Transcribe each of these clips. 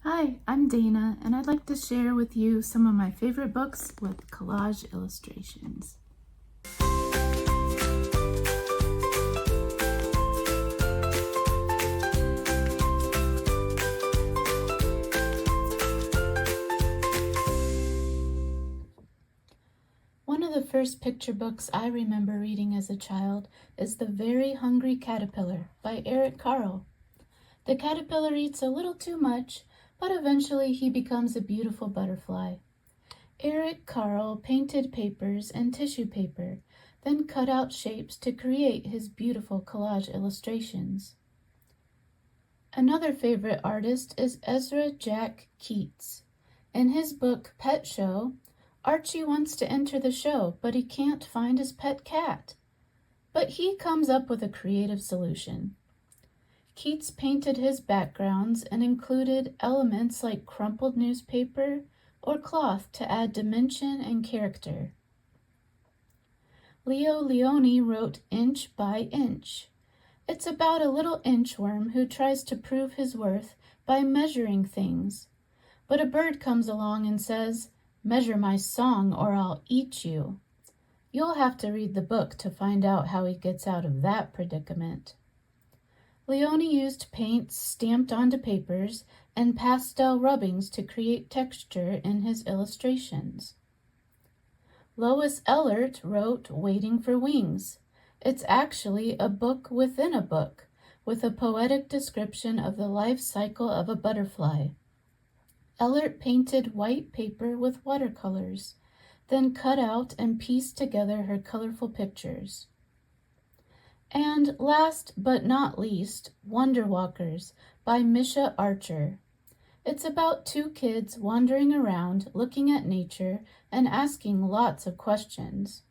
Hi, I'm Dana, and I'd like to share with you some of my favorite books with collage illustrations. One of the first picture books I remember reading as a child is The Very Hungry Caterpillar by Eric Carle. The caterpillar eats a little too much, but eventually he becomes a beautiful butterfly. Eric Carle painted papers and tissue paper, then cut out shapes to create his beautiful collage illustrations. Another favorite artist is Ezra Jack Keats. In his book Pet Show, Archie wants to enter the show, but he can't find his pet cat. But he comes up with a creative solution. Keats painted his backgrounds and included elements like crumpled newspaper or cloth to add dimension and character. Leo Leone wrote Inch by Inch. It's about a little inchworm who tries to prove his worth by measuring things. But a bird comes along and says, "Measure my song or I'll eat you." You'll have to read the book to find out how he gets out of that predicament. Leone used paints stamped onto papers and pastel rubbings to create texture in his illustrations. Lois Ehlert wrote Waiting for Wings. It's actually a book within a book, with a poetic description of the life cycle of a butterfly. Ehlert painted white paper with watercolors, then cut out and pieced together her colorful pictures. And last but not least, Wonder Walkers by Misha Archer. It's about two kids wandering around, looking at nature, and asking lots of questions.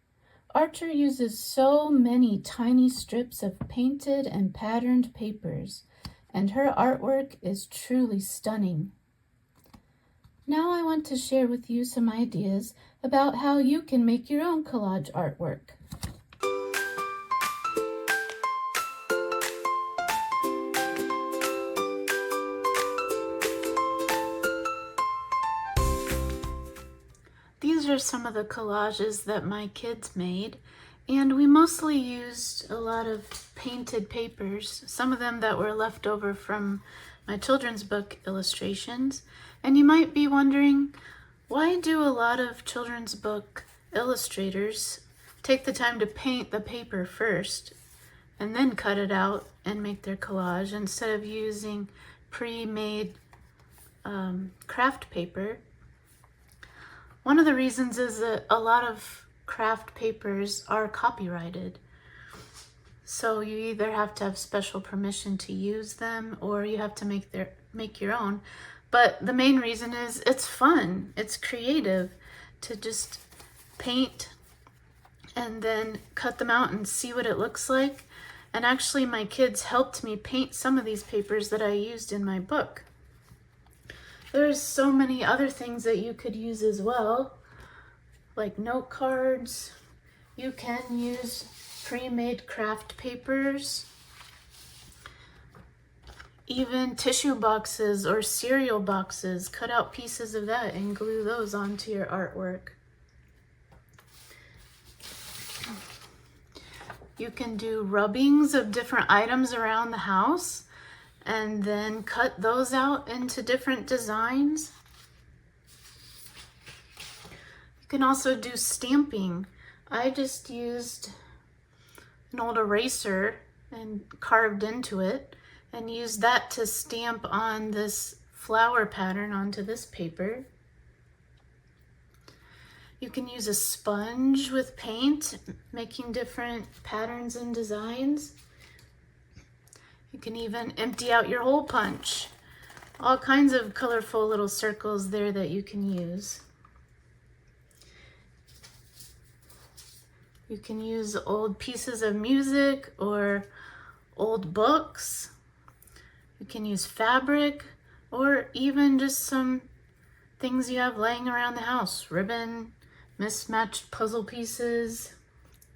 Archer uses so many tiny strips of painted and patterned papers, and her artwork is truly stunning. Now I want to share with you some ideas about how you can make your own collage artwork. These are some of the collages that my kids made, and we mostly used a lot of painted papers, some of them that were left over from my children's book illustrations. And you might be wondering, why do a lot of children's book illustrators take the time to paint the paper first and then cut it out and make their collage instead of using pre-made craft paper? One of the reasons is that a lot of craft papers are copyrighted. So you either have to have special permission to use them or you have to make your own. But the main reason is it's fun. It's creative to just paint and then cut them out and see what it looks like. And actually my kids helped me paint some of these papers that I used in my book. There's so many other things that you could use as well, like note cards. You can use pre-made craft papers, even tissue boxes or cereal boxes. Cut out pieces of that and glue those onto your artwork. You can do rubbings of different items around the house and then cut those out into different designs. You can also do stamping. I just used an old eraser and carved into it and used that to stamp on this flower pattern onto this paper. You can use a sponge with paint, making different patterns and designs. You can even empty out your hole punch. All kinds of colorful little circles there that you can use. You can use old pieces of music or old books. You can use fabric or even just some things you have laying around the house. Ribbon, mismatched puzzle pieces,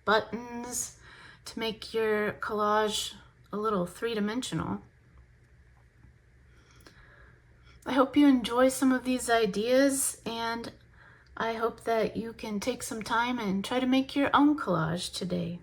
buttons to make your collage a little three-dimensional. I hope you enjoy some of these ideas, and I hope that you can take some time and try to make your own collage today.